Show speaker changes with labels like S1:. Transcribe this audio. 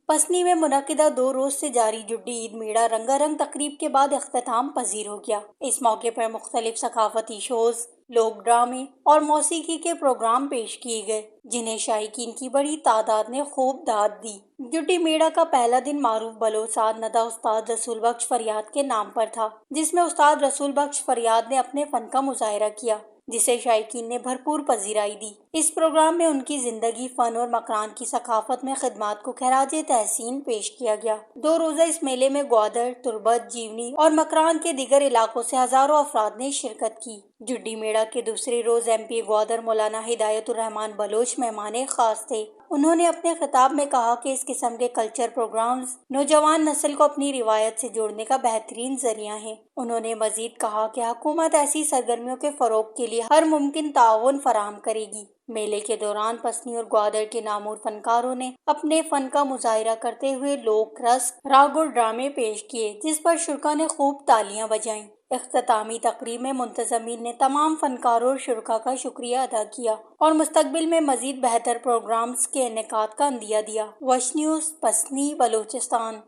S1: پسنی میں منعقدہ 2 روز سے جاری جڈی عید میلہ رنگا رنگ تقریب کے بعد اختتام پذیر ہو گیا۔ اس موقع پر مختلف ثقافتی شوز، لوک ڈرامے اور موسیقی کے پروگرام پیش کیے گئے، جنہیں شائقین کی بڑی تعداد نے خوب داد دی۔ جڈی میلہ کا پہلا دن معروف بلوچ ندا استاد رسول بخش فریاد کے نام پر تھا، جس میں استاد رسول بخش فریاد نے اپنے فن کا مظاہرہ کیا، جسے شائقین نے بھرپور پذیرائی دی۔ اس پروگرام میں ان کی زندگی، فن اور مکران کی ثقافت میں خدمات کو خراج تحسین پیش کیا گیا۔ 2 روزہ اس میلے میں گوادر، تربت، جیونی اور مکران کے دیگر علاقوں سے ہزاروں افراد نے شرکت کی۔ جڈی میلہ کے دوسرے روز ایم پی گوادر مولانا ہدایت الرحمان بلوچ مہمان خاص تھے۔ انہوں نے اپنے خطاب میں کہا کہ اس قسم کے کلچر پروگرامز نوجوان نسل کو اپنی روایت سے جوڑنے کا بہترین ذریعہ ہیں۔ انہوں نے مزید کہا کہ حکومت ایسی سرگرمیوں کے فروغ کے لیے ہر ممکن تعاون فراہم کرے گی۔ میلے کے دوران پسنی اور گوادر کے نامور فنکاروں نے اپنے فن کا مظاہرہ کرتے ہوئے لوک رقص، راگ اور ڈرامے پیش کیے، جس پر شرکاء نے خوب تالیاں بجائیں۔ اختتامی تقریب میں منتظمین نے تمام فنکاروں اور شرکاء کا شکریہ ادا کیا اور مستقبل میں مزید بہتر پروگرامز کے انعقاد کا عندیہ دیا۔ وش نیوز، پسنی، بلوچستان۔